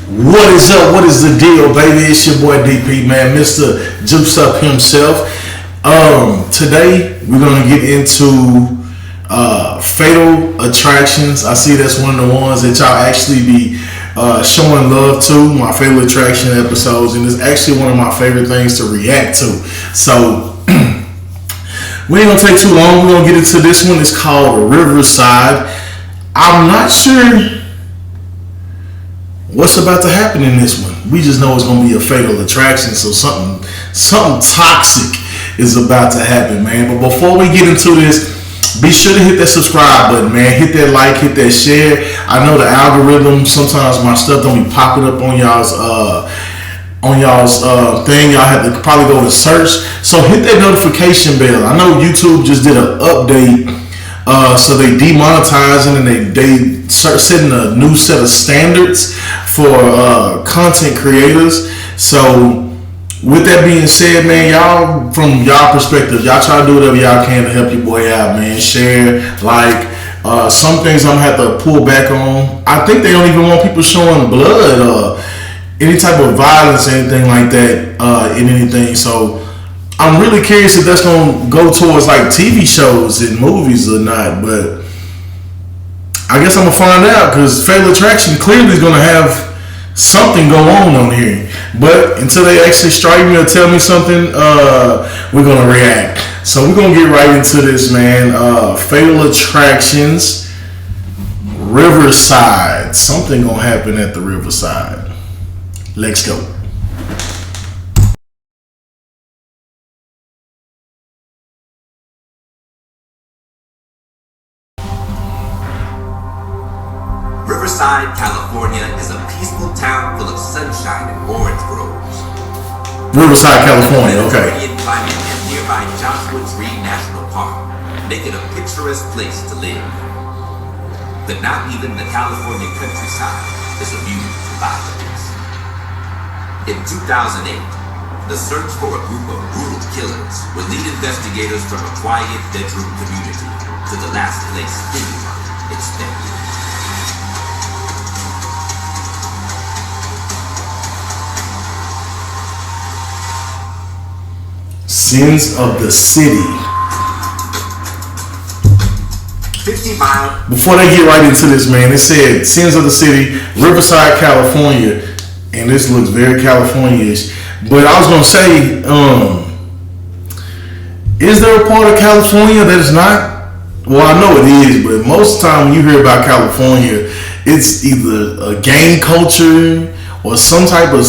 What is up? What is the deal, baby? It's your boy DP, man, Mr. Juice Up himself. Today we're gonna get into fatal attractions. I see that's one of the ones that y'all actually be showing love to. My fatal attraction episodes, and it's actually one of my favorite things to react to. So we ain't gonna take too long. We're gonna get into this one. It's called Riverside. I'm not sure what's about to happen in this one. We just know it's gonna be a fatal attraction, so something toxic is about to happen, man. But before we get into this, be sure to hit that subscribe button, man. Hit that like, hit that share. I know the algorithm, sometimes my stuff don't be popping up on y'all's thing. Y'all have to probably go to search, so hit that notification bell. I know YouTube just did an update, so they demonetizing and they start setting a new set of standards for content creators. So with that being said, man, y'all, from y'all perspective, y'all try to do whatever y'all can to help your boy out, man. Share, like, some things I'm gonna have to pull back on. I think they don't even want people showing blood or any type of violence or anything like that in anything. So I'm really curious if that's gonna go towards like TV shows and movies or not. But I guess I'm gonna find out, because Fatal Attraction clearly is gonna have something go on here. But until they actually strike me or tell me something, we're gonna react. So we're gonna get right into this, man. Fatal Attractions, Riverside. Something gonna happen at the Riverside. Let's go. Riverside, California is a peaceful town full of sunshine and orange groves. Riverside, California, okay. Mediterranean climate and nearby JuicedUpReacts National Park make it a picturesque place to live. But not even the California countryside is immune to violence. In 2008, the search for a group of brutal killers would lead investigators from a quiet bedroom community to the last place anyone expected. Sins of the City. 50 miles. Before they get right into this, man, it said Sins of the City, Riverside, California, and this looks very California-ish. But I was gonna say, is there a part of California that is not? Well, I know it is, but most of the time when you hear about California, it's either a gang culture or some type of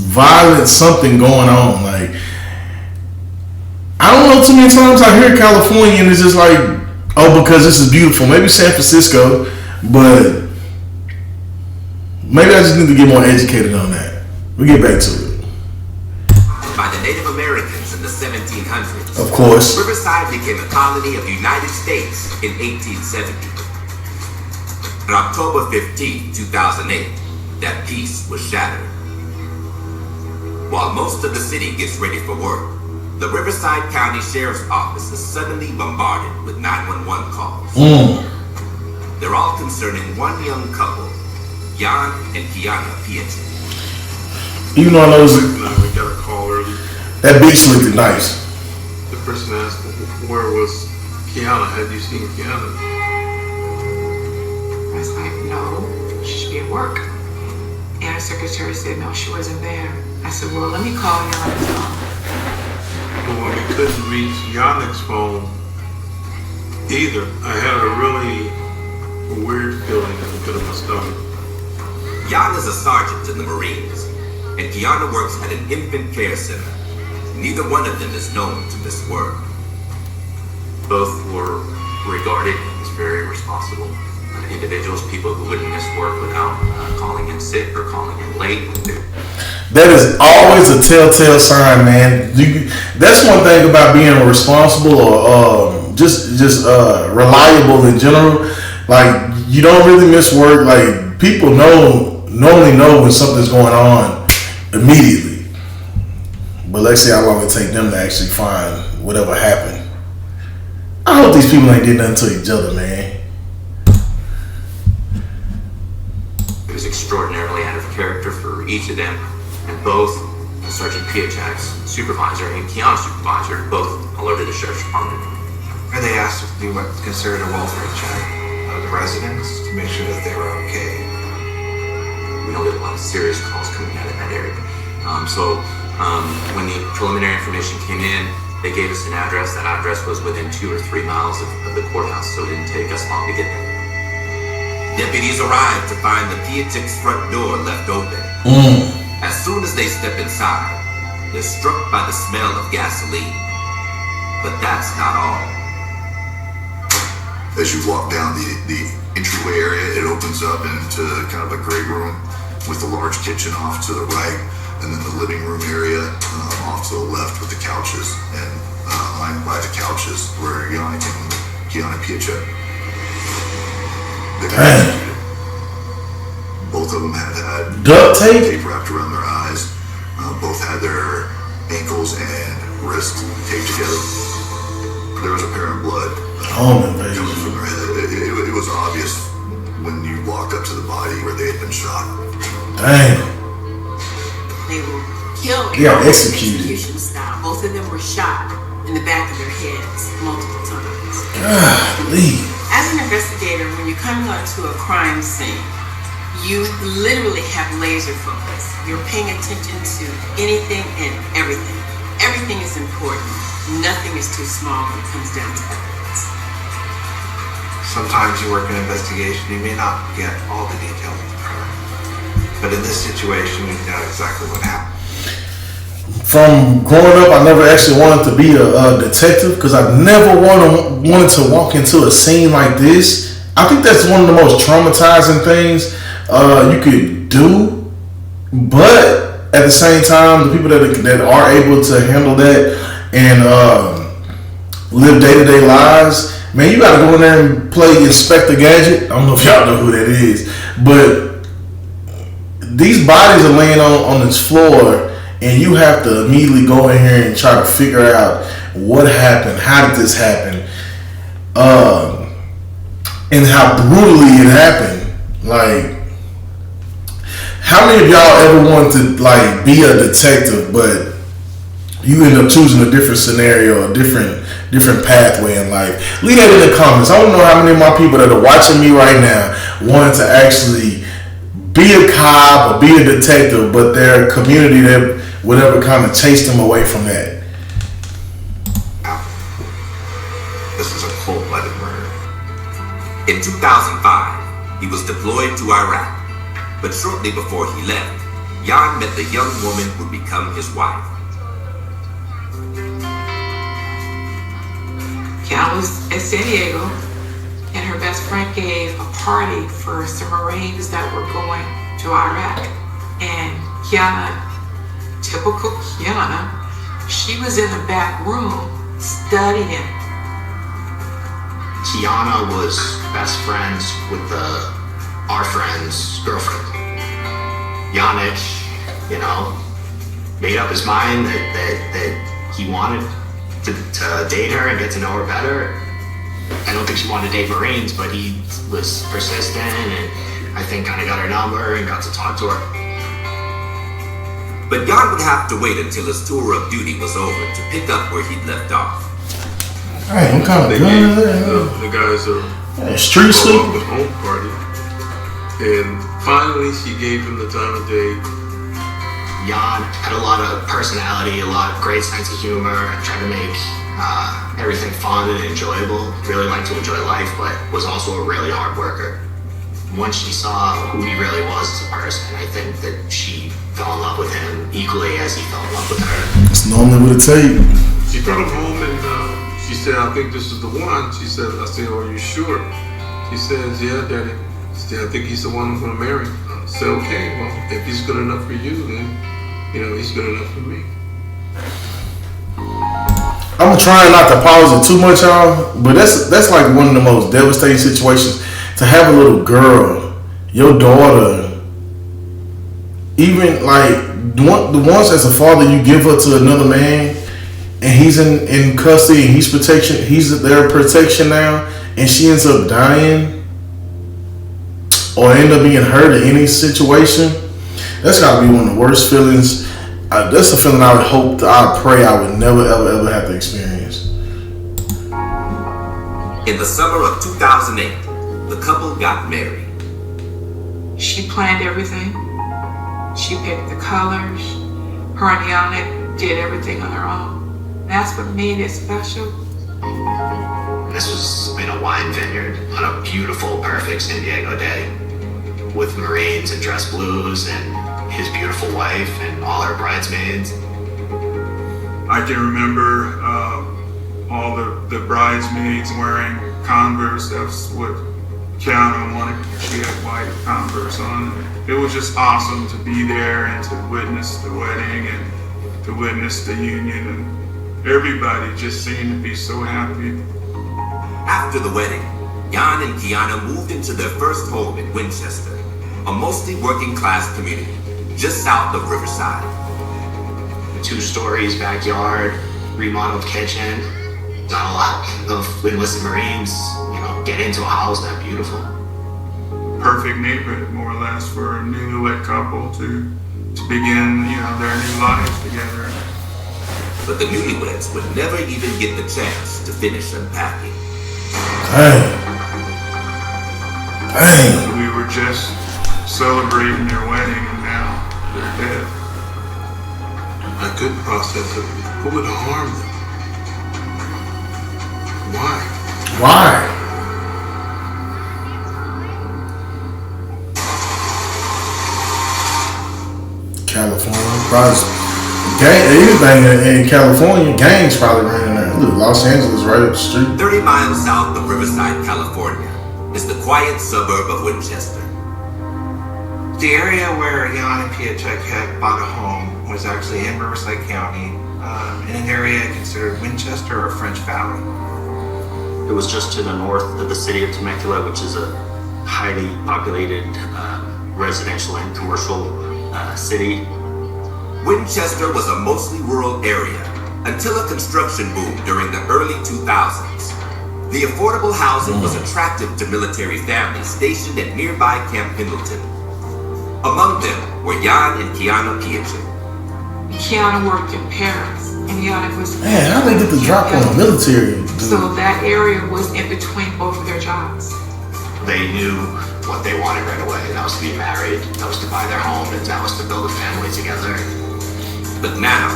violent something going on. Like, I don't know, too many times I hear California and it's just like, oh, because this is beautiful. Maybe San Francisco, but maybe I just need to get more educated on that. We'll get back to it. By the Native Americans in the 1700s. Of course. Riverside became a colony of the United States in 1870. On October 15, 2008, that peace was shattered. While most of the city gets ready for work, the Riverside County Sheriff's Office is suddenly bombarded with 911 calls. They're all concerning one young couple, Jan and Kiana Pietri. Even though I know we got a call early. that beach looked nice. The person asked, where was Kiana? Had you seen Kiana? I was like, no, she should be at work. And her secretary said, no, she wasn't there. I said, well, let me call Jan's phone. Well, when we couldn't reach Yannick's phone either, I had a really weird feeling in the pit of my stomach. Jan is a sergeant in the Marines, and Kiana works at an infant care center. Neither one of them is known to miss work. Both were regarded as very responsible individuals, people who wouldn't miss work without calling in sick or calling in late. That is always a telltale sign, man. That's one thing about being responsible or just reliable in general. Like, you don't really miss work. Like, people normally know when something's going on immediately. But let's see how long it take them to actually find whatever happened. I hope these people ain't did nothing to each other, man. It was extraordinarily out of character for each of them, and both Sergeant Piaczak's supervisor and Kiana's supervisor both alerted the sheriff's department. Are they asked to do what's considered a welfare check of the residents to make sure that they were okay? We know there's a lot of serious calls coming out of that area. When the preliminary information came in, they gave us an address. That address was within 2 or 3 miles of the courthouse, so it didn't take us long to get there. Deputies arrived to find the Piaczak's front door left open. As soon as they step inside, they're struck by the smell of gasoline. But that's not all. As you walk down the entryway area, it opens up into kind of a great room with a large kitchen off to the right, and then the living room area off to the left with the couches, and lying by the couches were Kiana Piaczak. They got executed. Both of them had duct tape wrapped around their eyes. Both had their ankles and wrists taped together. There was apparent blood coming from their head. It was obvious when you walked up to the body where they had been shot. Damn. They were killed. Yeah, executed. Execution style. Both of them were shot in the back of their heads multiple times. Golly. As an investigator, when you're coming onto a crime scene, you literally have laser focus. You're paying attention to anything and everything. Everything is important. Nothing is too small when it comes down to evidence. Sometimes you work an investigation, you may not get all the details of the crime. But in this situation, you know exactly what happened. From growing up, I never actually wanted to be a detective because I never wanted to walk into a scene like this. I think that's one of the most traumatizing things you could do. But at the same time, the people that are able to handle that and live day-to-day lives, man, you gotta go in there and play Inspector Gadget. I don't know if y'all know who that is, but these bodies are laying on this floor, and you have to immediately go in here and try to figure out what happened, how did this happen, and how brutally it happened. Like, how many of y'all ever wanted to like be a detective, but you end up choosing a different scenario, a different pathway in life? Leave that in the comments. I don't know how many of my people that are watching me right now wanted to actually be a cop or be a detective, but their community that whatever kind of chased them away from that. This is a cold-blooded murder. In 2005, he was deployed to Iraq. But shortly before he left, Jan met the young woman who would become his wife. Kiana was at San Diego, and her best friend gave a party for some Marines that were going to Iraq. And Kiana, typical Kiana, she was in the back room studying. Kiana was best friends with our friend's girlfriend. Yannick, made up his mind that he wanted to date her and get to know her better. I don't think she wanted to date Marines, but he was persistent, and I think kind of got her number and got to talk to her. But Jan would have to wait until his tour of duty was over to pick up where he'd left off. Hey, what kind of gun is that? The guys street sleep. The home party, and finally she gave him the time of day. Jan had a lot of personality, a lot of great sense of humor, tried to make everything fun and enjoyable. Really liked to enjoy life, but was also a really hard worker. Once she saw who he really was as a person, I think that she fell in love with him equally as he fell in love with her. That's normally what it takes. She brought him home and she said, "I think this is the one." I said, "Are you sure?" She says, "Yeah, Daddy. I think he's the one I'm going to marry." I said, "Okay, well, if he's good enough for you, then he's good enough for me." I'm trying not to pause it too much, y'all, but that's like one of the most devastating situations to have a little girl, your daughter, even like the ones as a father you give her to another man, and he's in custody and he's their protection now, and she ends up dying or end up being hurt in any situation. That's got to be one of the worst feelings. That's the feeling I would hope, I pray I would never, ever have to experience. In the summer of 2008, the couple got married. She planned everything. She picked the colors. Her and Yana did everything on her own. That's what made it special. This was in a wine vineyard on a beautiful, perfect San Diego day with Marines and dress blues and his beautiful wife and all her bridesmaids. I can remember all the bridesmaids wearing Converse. That's what Kiana wanted. She had white Converse on. It was just awesome to be there and to witness the wedding and to witness the union. And everybody just seemed to be so happy. After the wedding, Jan and Kiana moved into their first home in Winchester, a mostly working class community just south of Riverside. 2 stories, backyard, remodeled kitchen. Not a lot of enlisted Marines, get into a house that beautiful. Perfect neighborhood, more or less, for a newlywed couple to begin, their new lives together. But the newlyweds would never even get the chance to finish unpacking. Dang. We were just celebrating their wedding and now they're dead. I couldn't process it. Who would harm them? Why? California, probably anything in California, gangs probably ran in there. Look, Los Angeles right up the street. 30 miles south of Riverside, California, is the quiet suburb of Winchester. The area where Jan and Piaczek had bought a home was actually in Riverside County, in an area considered Winchester or French Valley. It was just to the north of the city of Temecula, which is a highly populated residential and commercial city. Winchester was a mostly rural area until a construction boom during the early 2000s. The affordable housing was attractive to military families stationed at nearby Camp Pendleton. Among them were Jan and Kiana Piaczek. Kiana worked in Paris, and Yana was... Man, how they get the drop on the military? Dude? So that area was in between both of their jobs. They knew what they wanted right away. That was to be married, that was to buy their home, and that was to build a family together. But now,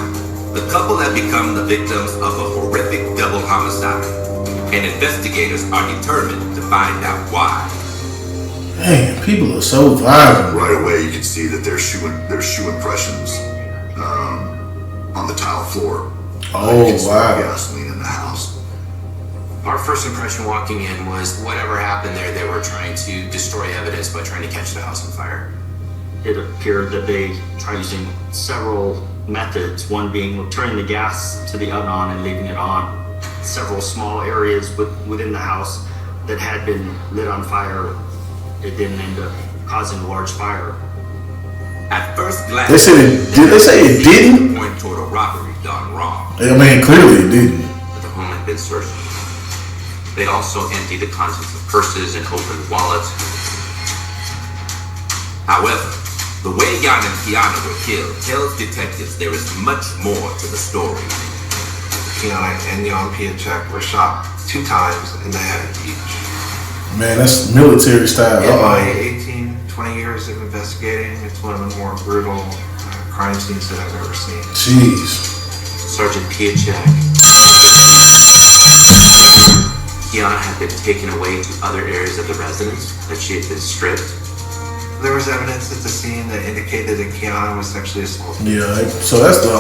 the couple have become the victims of a horrific double homicide, and investigators are determined to find out why. Man, people are so violent. Right away, you can see that there's shoe impressions on the tile floor. Oh, you can smell wow. gasoline in the house. Our first impression walking in was whatever happened there, they were trying to destroy evidence by trying to catch the house on fire. It appeared that they tried using several methods, one being turning the gas to the oven on and leaving it on. Several small areas within the house that had been lit on fire, it didn't end up causing a large fire. At first glance, They say it didn't? Point toward a robbery gone wrong. I mean, clearly it didn't. But the home had been searched. They also emptied the contents of purses and opened wallets. However, the way Jan and Kiana were killed tells detectives there is much more to the story. Kiana and Jan Piaczek were shot 2 times in the head each. Man, that's military style. In my 18, 20 years of investigating, it's one of the more brutal crime scenes that I've ever seen. Jeez. Sergeant Piaczek. Kiana had been taken away to other areas of the residence, that she had been stripped. There was evidence at the scene that indicated that Kiana was sexually assaulted. Yeah, so that's the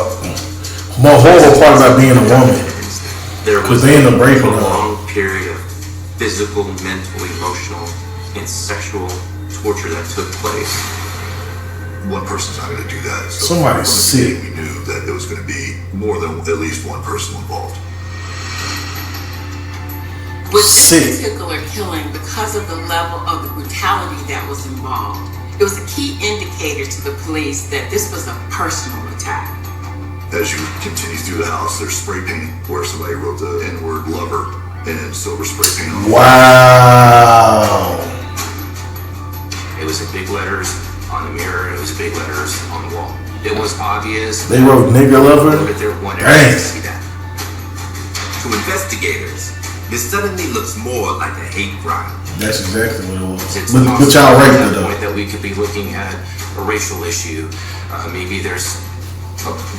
more horrible part about being a woman. There was they end up a raping her. long period of physical, mental, emotional, and sexual torture that took place. One person's not going to do that. So Somebody's from the sick. beginning, we knew that it was going to be more than at least one person involved. With this Sick. particular killing, because of the level of the brutality that was involved, it was a key indicator to the police that this was a personal attack. As you continue through the house, there's spray paint where somebody wrote the N-word lover and silver spray paint on it. Wow. It was in big letters, on the mirror. It was big letters on the wall. It was obvious. They wrote nigger lover? But there one Dang. area to see that. To investigators, this suddenly looks more like a hate crime. That's exactly what it was. It's But possible y'all at ranked that it though. point that we could be looking at a racial issue. Maybe there's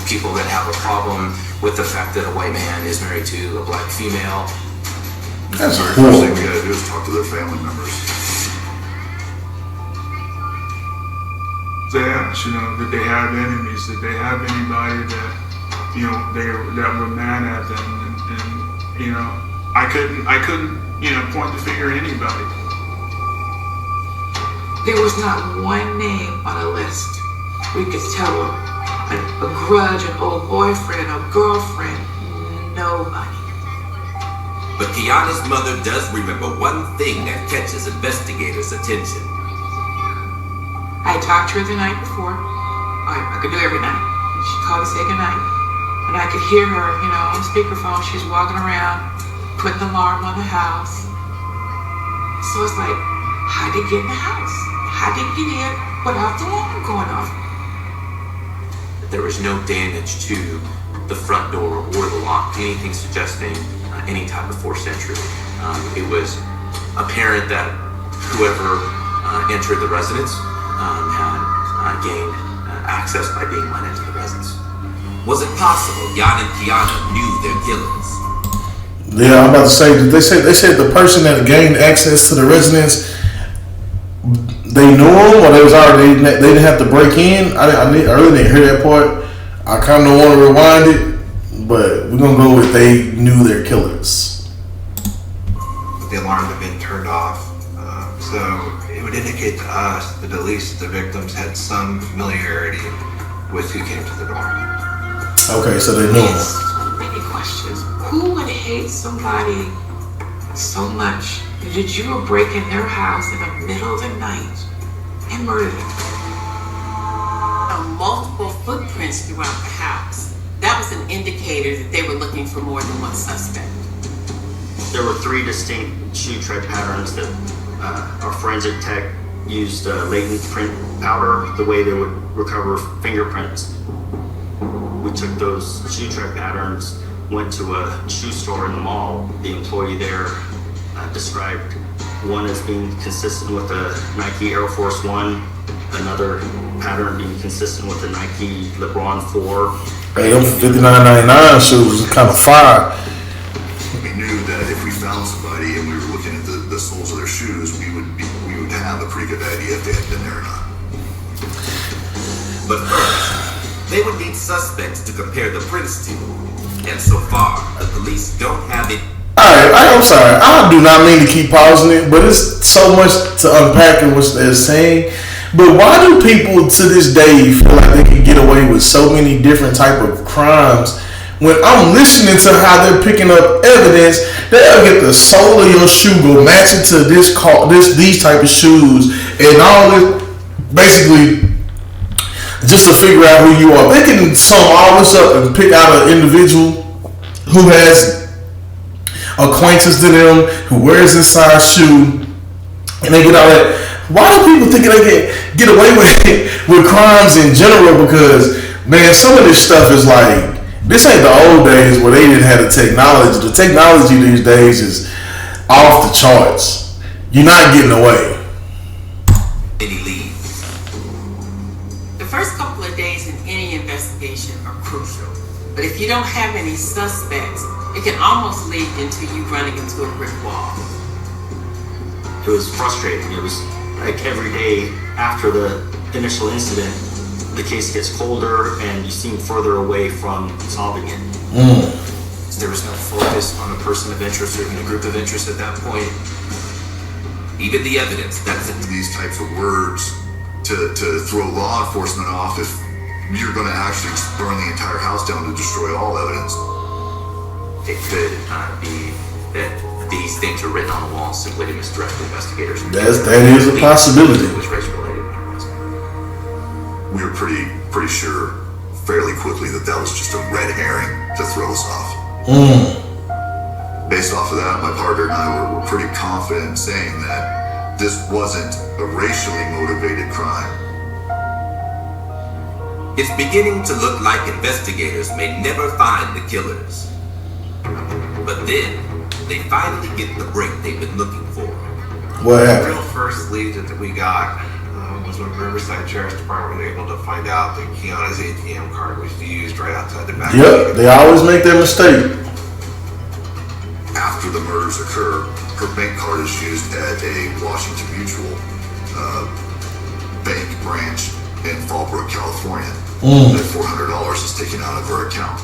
people that have a problem with the fact that a white man is married to a black female. That's The cool. first thing we gotta do is talk to their family members. They ask, you know, did they have enemies? Did they have anybody that, you know, that were mad at them? And you know, I couldn't, you know, point the finger at anybody. There was not one name on a list. We could tell a grudge, an old boyfriend, a girlfriend, nobody. But Kiana's mother does remember one thing that catches investigators' attention. I talked to her the night before. I could do it every night. She called to say goodnight. And I could hear her, you know, on speakerphone. She was walking around, putting the alarm on the house. So it's like, how'd they get in the house? How'd they get in without the alarm going off? There was no damage to the front door or the lock, anything suggesting any type of forced entry. It was apparent that whoever entered the residence had gained access by being let into the residence. Was it possible Jan and Kiana knew their killers? Yeah, I'm about to say. They said the person that gained access to the residence, they knew him, or they was already they didn't have to break in. I really didn't hear that part. I kind of want to rewind it, but we're gonna go with they knew their killers. The alarm had been turned off, so it would indicate to us that at least the victims had some familiarity with who came to the door. Okay, so they knew him. So many questions. Who would hate somebody so much that you would break in their house in the middle of the night and murder them? Multiple footprints throughout the house. That was an indicator that they were looking for more than one suspect. There were 3 distinct shoe tread patterns that our forensic tech used latent print powder, the way they would recover fingerprints. We took those shoe tread patterns, went to a shoe store in the mall. The employee there described one as being consistent with the Nike Air Force One, another pattern being consistent with the Nike LeBron 4. Hey, them $59.99 shoes is kind of fire. We knew that if we found somebody and we were looking at the soles of their shoes, we would have a pretty good idea if they had been there or not. But first, they would need suspects to compare the prints to. And so far, the police don't have it. Alright, I'm sorry. I do not mean to keep pausing it, but it's so much to unpack in what they're saying. But why do people to this day feel like they can get away with so many different type of crimes? When I'm listening to how they're picking up evidence, they'll get the sole of your shoe, go match it to these type of shoes, and all this, basically, just to figure out who you are. They can sum all this up and pick out an individual who has acquaintance to them, who wears this size shoe, and they get all that. Why do people think they can get away with crimes in general? Because, man, some of this stuff is like, this ain't the old days where they didn't have the technology. The technology these days is off the charts. You're not getting away. Any leads? The first couple of days in any investigation are crucial. But if you don't have any suspects, it can almost lead into you running into a brick wall. It was frustrating. It was like every day after the initial incident, the case gets colder and you seem further away from solving it. There was no focus on a person of interest or even a group of interest at that point. Even the evidence that's These types of words to throw law enforcement off if you're going to actually burn the entire house down to destroy all evidence. It could be that these things are written on the wall simply to misdirect investigators. That is a possibility. It was race-related. We were pretty sure fairly quickly that was just a red herring to throw us off. Based off of that, my partner and I were pretty confident in saying that this wasn't a racially motivated crime. It's beginning to look like investigators may never find the killers. But then, they finally get the break they've been looking for. What The happened? real first lead that we got was when Riverside Sheriff's Department was able to find out that Kiana's ATM card was used right outside the back. Yep, they always make that mistake. After the murders occur, her bank card is used at a Washington Mutual bank branch in Fallbrook, California. That $400 is taken out of her account.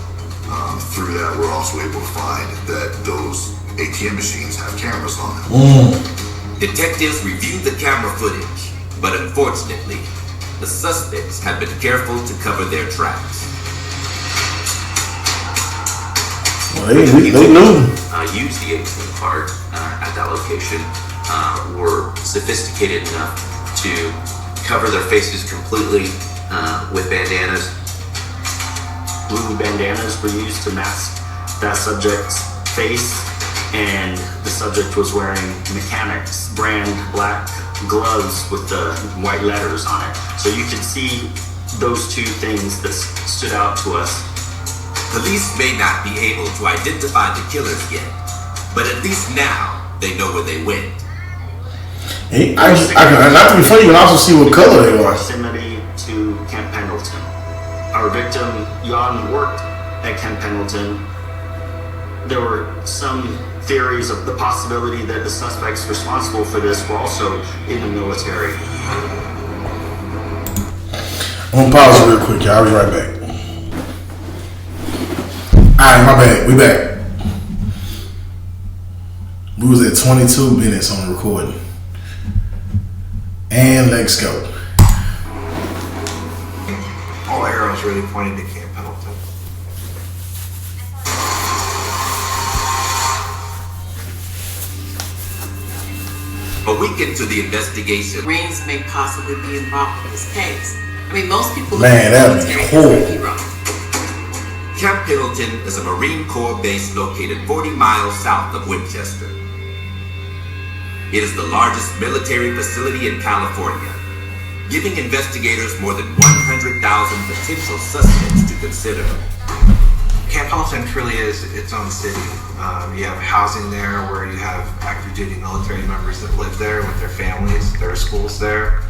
Through that, we're also able to find that those ATM machines have cameras on them. Detectives reviewed the camera footage, but unfortunately, the suspects have been careful to cover their tracks. Well, they knew. Used the ATM card at that location were sophisticated enough to cover their faces completely with bandanas. Blue bandanas were used to mask that subject's face, and the subject was wearing Mechanics brand black gloves with the white letters on it. So you could see those two things that stood out to us. Police may not be able to identify the killers yet, but at least now they know where they went. Not to be funny, you can also see what color they are. Proximity to Camp Pendleton. Our victim, Jan, worked at Camp Pendleton. There were some theories of the possibility that the suspects responsible for this were also in the military. I'm gonna pause real quick, y'all. I'll be right back. Alright, my bad. We back. We was at 22 minutes on the recording. And let's go. All arrows really pointing to Camp Pendleton. A week into the investigation, Marines may possibly be involved in this case. I mean, most people Man, that'd be military as horrible. a hero. Camp Pendleton is a Marine Corps base located 40 miles south of Winchester. It is the largest military facility in California, giving investigators more than 100,000 potential suspects to consider. Camp Pendleton truly is its own city. You have housing there where you have active duty military members that live there with their families. There are schools there.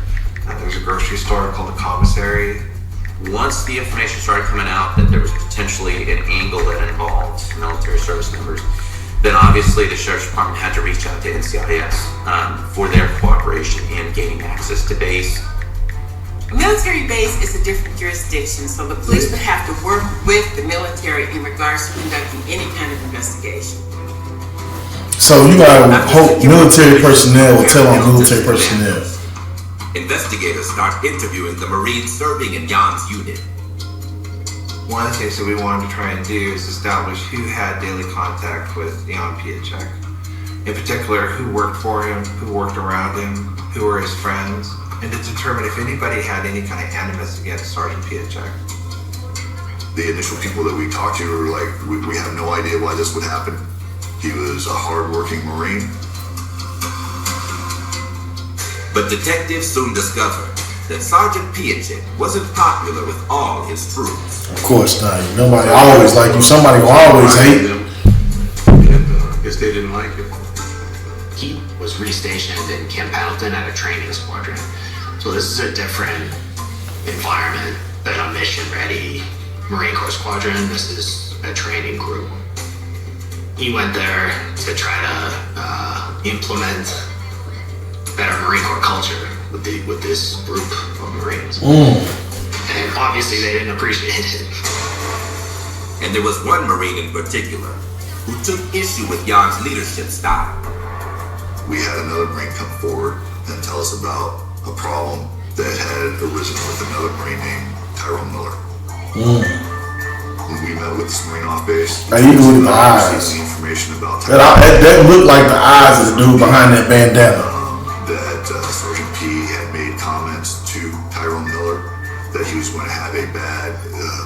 There's a grocery store called the Commissary. Once the information started coming out that there was potentially an angle that involved military service members, then obviously the Sheriff's Department had to reach out to NCIS for their cooperation in gaining access to base. A military base is a different jurisdiction, so the police would have to work with the military in regards to conducting any kind of investigation. So you gotta hope military personnel will tell on military personnel. Investigators start interviewing the Marines serving in Jan's unit. One of the things that we wanted to try and do is establish who had daily contact with Jan Piacek. In particular, who worked for him, who worked around him, who were his friends, and to determine if anybody had any kind of animus against Sergeant Piacek. The initial people that we talked to were like, we have no idea why this would happen. He was a hard-working Marine. But detectives soon discovered that Sergeant Piacek wasn't popular with all his troops. Of course not. Nobody always like you. Somebody will always hate. And I guess they didn't like it. He was restationed in Camp Pendleton at a training squadron. So this is a different environment than a mission-ready Marine Corps squadron. This is a training group. He went there to try to implement better Marine Corps culture with this group of Marines. And obviously they didn't appreciate it. And there was one Marine in particular who took issue with Jan's leadership style. We had another Marine come forward and tell us about a problem that had arisen with another Marine named Tyrone Miller. When we met with this Marine off base, Now, even with the eyes. the information about That looked like the eyes of the dude behind that bandana. that Sergeant P had made comments to Tyrone Miller that he was going to have a bad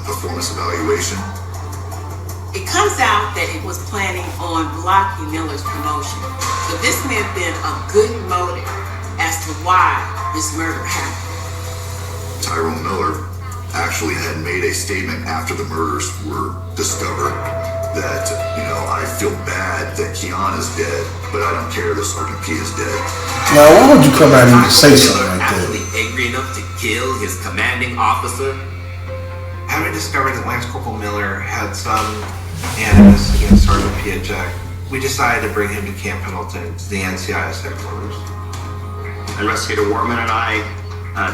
performance evaluation. It comes out that it was planning on blocking Miller's promotion. So this may have been a good motive as to why this murder happened. Tyrone Miller actually had made a statement after the murders were discovered that, I feel bad that Keon is dead, but I don't care that Sergeant P is dead. Now, why would you come out and say something like that? Actually angry enough to kill his commanding officer? Having discovered that Lance Corporal Miller had some animus against Sergeant Piatek, we decided to bring him to Camp Pendleton, to the NCIS headquarters. Investigator Wortman and I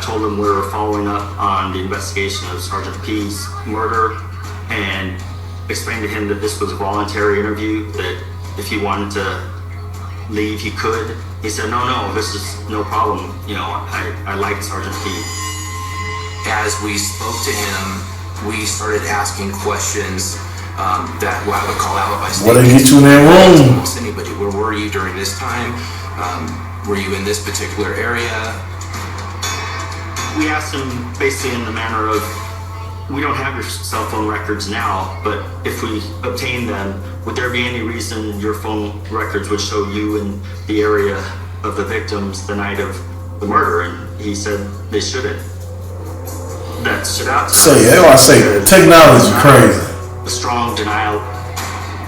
told him we were following up on the investigation of Sergeant P's murder and explained to him that this was a voluntary interview, that if he wanted to leave, he could. He said, no, this is no problem. I like Sergeant P. As we spoke to him, we started asking questions that what I would call alibi statements. What did you get you in that room? Ask anybody, where were you during this time? Were you in this particular area? We asked him basically in the manner of, we don't have your cell phone records now, but if we obtain them, would there be any reason your phone records would show you in the area of the victims the night of the murder? And he said they shouldn't. That stood out to us. That's why I say technology crazy. A strong denial.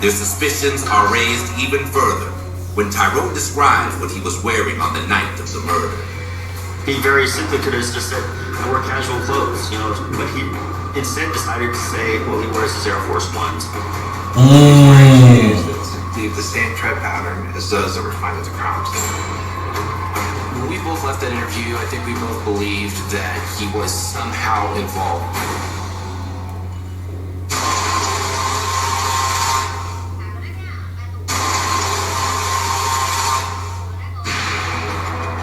Their suspicions are raised even further when Tyrone describes what he was wearing on the night of the murder. He very simply could have just said, I wear casual clothes, but he instead decided to say, well, he wears his Air Force Ones. The same tread pattern as those that were found at the crime scene. When we both left that interview, I think we both believed that he was somehow involved.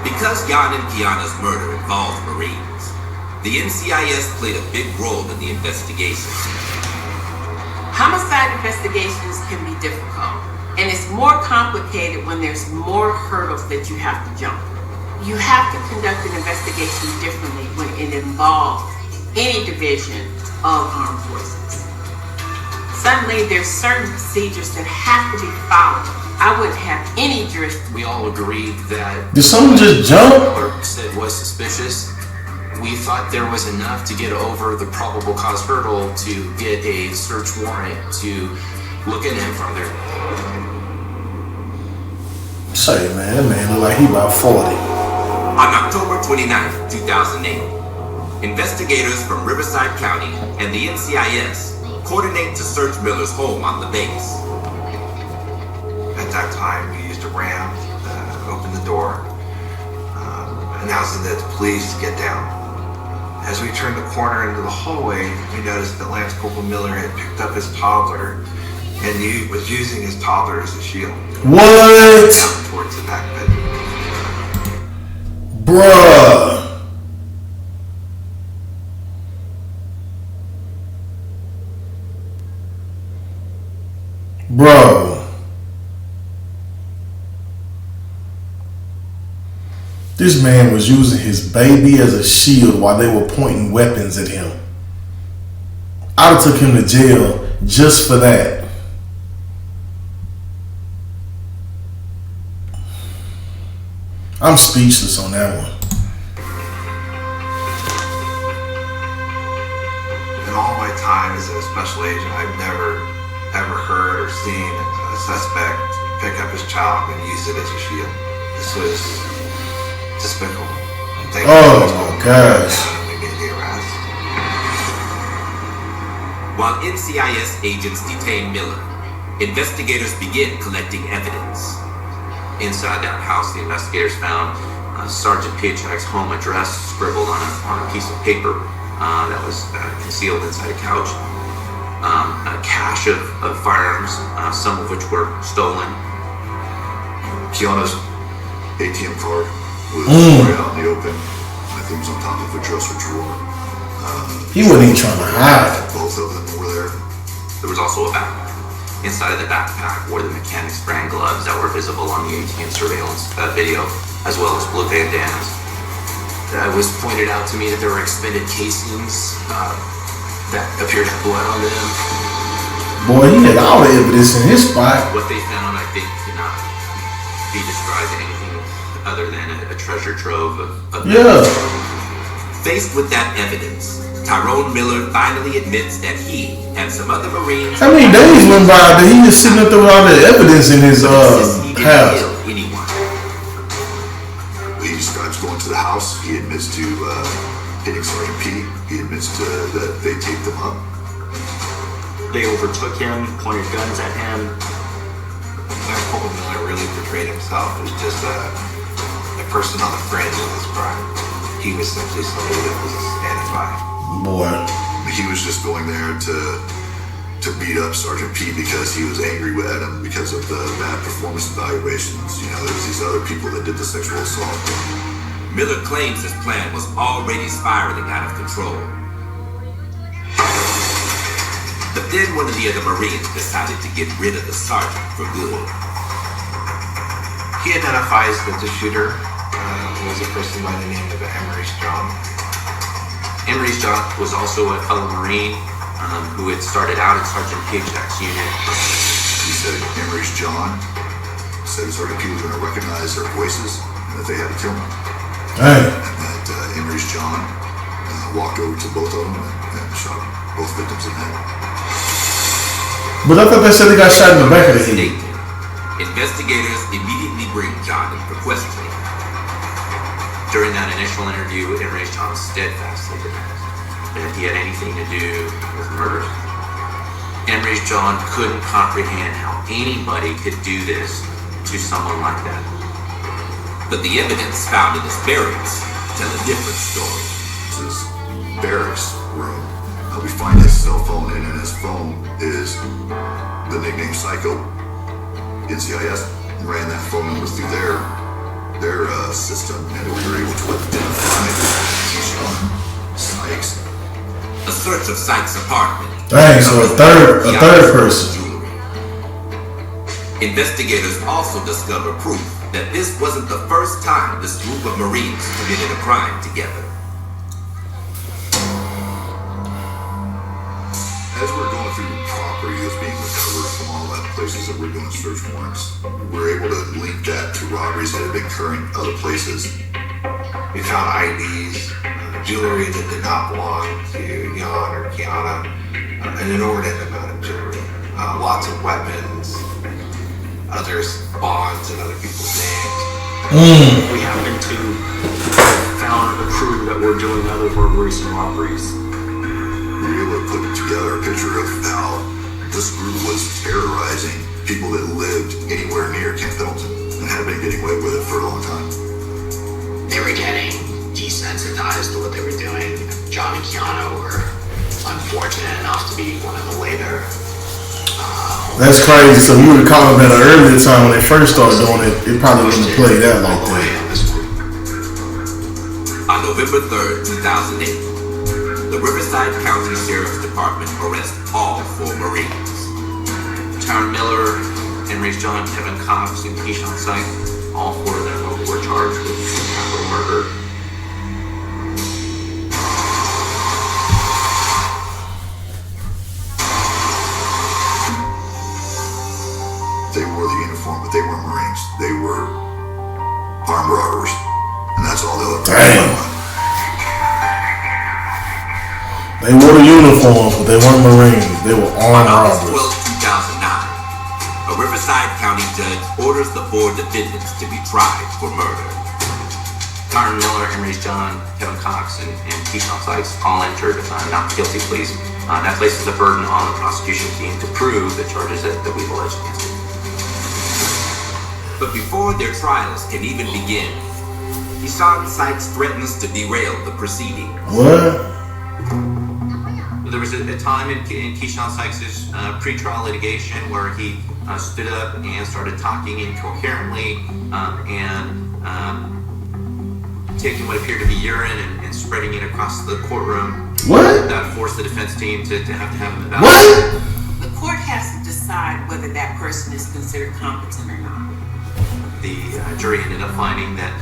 Because Jan and Kiana's murder involved Marines, the NCIS played a big role in the investigation. Homicide investigations can be difficult, and it's more complicated when there's more hurdles that you have to jump. You have to conduct an investigation differently when it involves any division of armed forces. Suddenly, there's certain procedures that have to be followed. I wouldn't have any jurisdiction. We all agreed that Did someone just jump? or said was suspicious. We thought there was enough to get over the probable cause hurdle to get a search warrant to look at him further. Say, man, that man look like he about 40. On October 29, 2008, investigators from Riverside County and the NCIS coordinate to search Miller's home on the base. At that time, we used a ram, opened the door, announcing that the police get down. As we turned the corner into the hallway, we noticed that Lance Corporal Miller had picked up his toddler and he was using his toddler as a shield. What? Down towards the back bedroom. Bruh. Bro. This man was using his baby as a shield while they were pointing weapons at him. I would have took him to jail just for that. I'm speechless on that one. In all my time as a special agent, I've never ever heard or seen a suspect pick up his child and use it as a shield. This was despicable. Oh my gosh. We made the arrest. While NCIS agents detain Miller, investigators begin collecting evidence. Inside that house, the investigators found Sergeant Piatek's home address scribbled on a piece of paper that was concealed inside a couch. A cache of firearms, some of which were stolen. Kiana's ATM card was right out in the open. I think it was on top of a dresser drawer. He wasn't even trying to hide. Both of them were there. There was also a backpack. Inside of the backpack were the mechanics brand gloves that were visible on the ATM surveillance video, as well as blue bandanas. It was pointed out to me that there were expended casings that appeared to have blood on them. Boy, he had all the evidence in his spot. What they found, I think, cannot be described as anything other than a treasure trove of Yeah. Faced with that evidence, Tyrone Miller finally admits that he and some other Marines. How many days went by that he was sitting up there with all the evidence in his house? Anyone. He describes going to the house. He admits to hitting Sergeant P. He admits to that they taped him up. They overtook him, pointed guns at him. Corporal Miller really portrayed himself as just a person on the fringe of this crime. He was simply somebody that was standing by. Boy. He was just going there to beat up Sergeant P because he was angry at him because of the bad performance evaluations. You know, there was these other people that did the sexual assault. Miller claims his plan was already spiraling out of control. But then one of the other Marines decided to get rid of the sergeant for good. He identifies that the shooter was a person by the name of Emery John. Emery John was also a fellow Marine who had started out in Sergeant Paycheck's unit. He said Emery's John said Sergeant P was going to recognize their voices and that they had to kill him. Dang. And that Emery's John walked over to both of them and shot both victims in the head. But I thought they said they got shot in the back of the head. Investigators immediately bring John in for questioning. During that initial interview, Emery John steadfastly denied that he had anything to do with murder. Emery John couldn't comprehend how anybody could do this to someone like that. But the evidence found in his barracks tell a different story. His barracks room. We find his cell phone, and in his phone is the nickname Psycho. NCIS ran that phone number through their system, and we were able to identify Keyshawn Sykes. A search of Sykes' apartment. Dang, so a third person. Investigators also discover proof that this wasn't the first time this group of Marines committed a crime together. As we're going through the property that's being recovered from all the places that we're doing search warrants, we're able to link that to robberies that have been occurring other places. We found IDs, jewelry that did not belong to Jan or Kiana, an inordinate amount of jewelry, lots of weapons, others bonds and other people's names. We happened to found a crew that were doing other burglaries and robberies. We were able to put together a picture of how this group was terrorizing people that lived anywhere near Camp Pendleton and had been getting away with it for a long time. They were getting desensitized to what they were doing. John and Kiana were unfortunate enough to be one of the later. That's crazy. So you were calling at an earlier time when they first started doing it. It probably wouldn't have played out like that. On November 3rd, 2008, the Riverside County Sheriff's Department arrests all 4 Marines. Tyrone Miller, Emery John, Kevin Cox, and Keyshawn Sykes, all 4 of them were charged with capital murder. They wore the uniform, but they weren't Marines. They were armed robbers, and that's all they looked like. They wore the uniforms, but they weren't Marines. They were armed On August robbers. 12, 2009, a Riverside County judge orders the 4 defendants to be tried for murder. Tyrone Miller, Emery John, Kevin Cox, and Keyshawn Sykes all entered not guilty pleas. That places a burden on the prosecution team to prove the charges that we've alleged against them. But before their trials can even begin, Keyshawn Sykes threatens to derail the proceeding. What? There was a time in Keyshawn Sykes' pre-trial litigation where he stood up and started talking incoherently and taking what appeared to be urine and spreading it across the courtroom. What? That forced the defense team to have him evaluated. What? The court has to decide whether that person is considered competent or not. The jury ended up finding that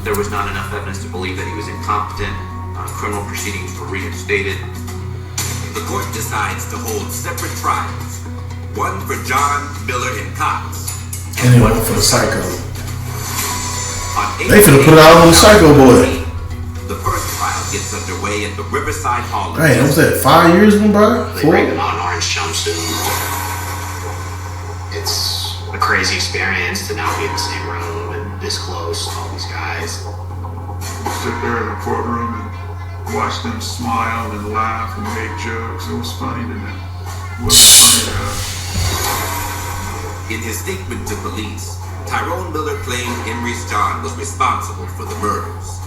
there was not enough evidence to believe that he was incompetent. Criminal proceedings were reinstated. The court decides to hold separate trials, one for John, Miller, and Cox, And one for the Psycho. On They finna put it out on the Psycho boy. The first trial gets underway at the Riverside Hall. Hey, was that 5 years went by? They bring them out in orange jumpsuit. It's a crazy experience to now be in the same room and this close to all these guys. Sit there in the courtroom and watch them smile and laugh and make jokes. It was funny to them. It was funny to us. In his statement to police, Tyrone Miller claimed Henry's John was responsible for the murders.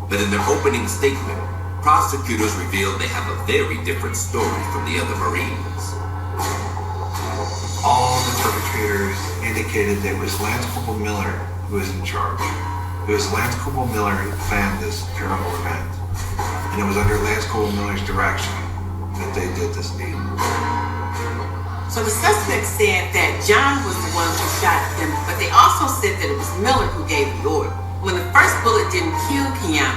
But in their opening statement, prosecutors revealed they have a very different story from the other Marines. All the perpetrators indicated that it was Lance Corporal Miller who was in charge. It was Lance Corporal Miller who planned this terrible event. And it was under Lance Corporal Miller's direction that they did this deed. So the suspect said that John was the one who shot them, but they also said that it was Miller who gave the order. When the first bullet didn't kill Kiana,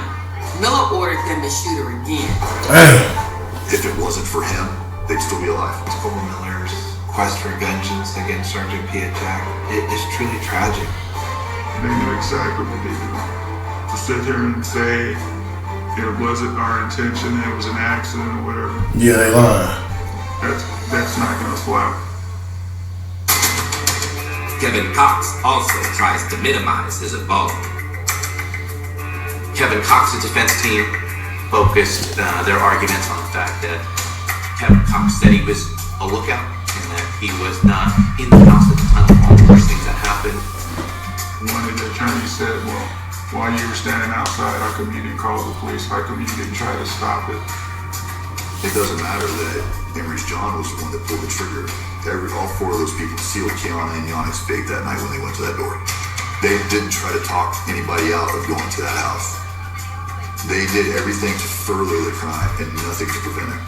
Miller ordered them to shoot her again. If it wasn't for him, they'd still be alive. Corporal Miller's quest for vengeance against Sergeant Piatek, it is truly tragic. They knew exactly what they did. To sit here and say it wasn't our intention, it was an accident or whatever. Yeah, they lying. That's not gonna fly. Kevin Cox also tries to minimize his involvement. Kevin Cox's defense team focused their arguments on the fact that Kevin Cox said he was a lookout and that he was not in the house at the time of all the worst things that happened. One of the attorneys said, well, while you were standing outside, how come you didn't call the police? How come you didn't try to stop it? It doesn't matter that Henry's John was the one that pulled the trigger. All four of those people sealed Kiana and Yannick's fate that night when they went to that door. They didn't try to talk anybody out of going to that house. They did everything to further the crime and nothing to prevent it.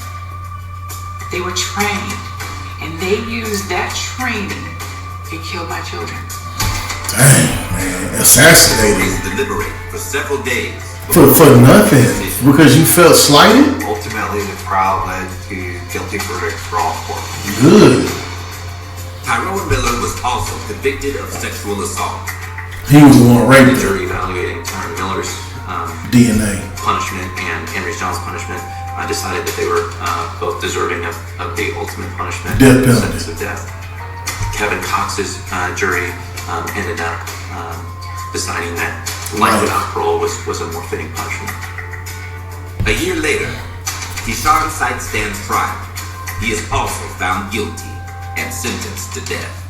They were trained, and they used that training to kill my children. Dang, man. Assassinated. Deliberated for several days. For nothing. Because you felt slighted? Ultimately, the trial led to guilty verdicts for all four. Good. Tyrone Miller was also convicted of sexual assault. He was the one The raping her. jury evaluating Miller's DNA. punishment and Henry John's punishment decided that they were both deserving of the ultimate punishment, Death penalty. sentence of death. Kevin Cox's jury ended up deciding that life without parole was a more fitting punishment. A year later, Deshaun Sight stands trial. He is also found guilty and sentenced to death.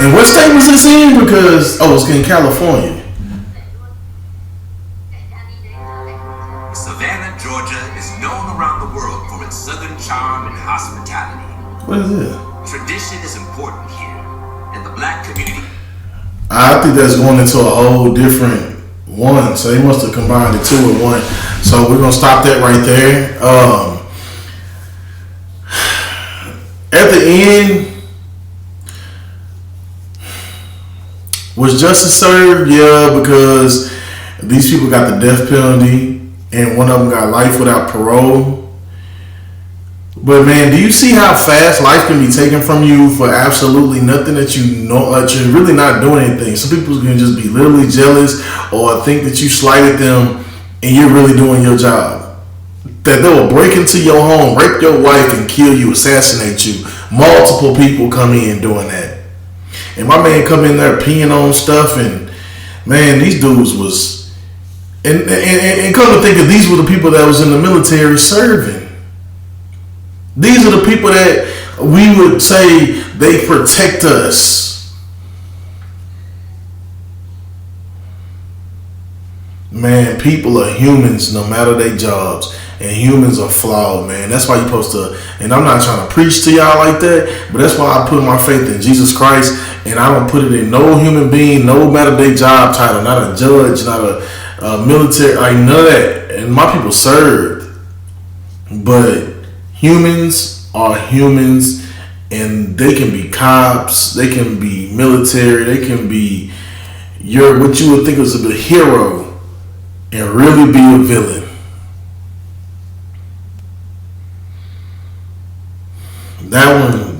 And what state was this in? Because, it's in California. Savannah, Georgia is known around the world for its southern charm and hospitality. What is it? Tradition is important here, and the black community. I think that's going into a whole different one. So they must have combined the two in one. So we're going to stop that right there. At the end, was justice served? Yeah, because these people got the death penalty and one of them got life without parole. But man, do you see how fast life can be taken from you for absolutely nothing that you know, that you're really not doing anything? Some people can just be literally jealous or think that you slighted them and you're really doing your job. That they will break into your home, rape your wife and kill you, assassinate you. Multiple people come in doing that. And my man come in there peeing on stuff, and man, these dudes was, and come to think of, these were the people that was in the military serving. These are the people that we would say they protect us. Man, people are humans no matter their jobs. And humans are flawed, man. That's why you're supposed to, and I'm not trying to preach to y'all like that, but that's why I put my faith in Jesus Christ, and I don't put it in no human being, no matter their job title, not a judge, not a military, like none of that. And my people served. But humans are humans, and they can be cops, they can be military, they can be what you would think was a hero and really be a villain.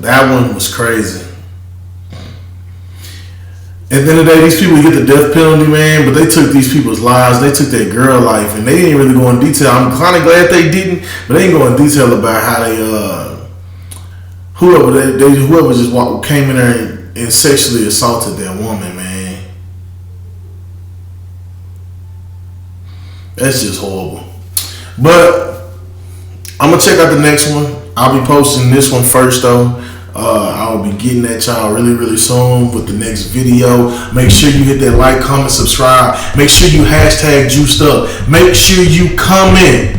That one was crazy. At the end of the day, these people get the death penalty, man, but they took these people's lives. They took their girl life, and they didn't really go in detail. I'm kind of glad they didn't, but they didn't go in detail about how they, whoever just came in there and sexually assaulted that woman, man. That's just horrible. But I'm gonna check out the next one. I'll be posting this one first, though. I'll be getting at y'all really, really soon with the next video. Make sure you hit that like, comment, subscribe. Make sure you hashtag juiced up. Make sure you comment.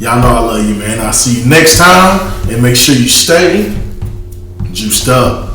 Y'all know I love you, man. I'll see you next time. And make sure you stay juiced up.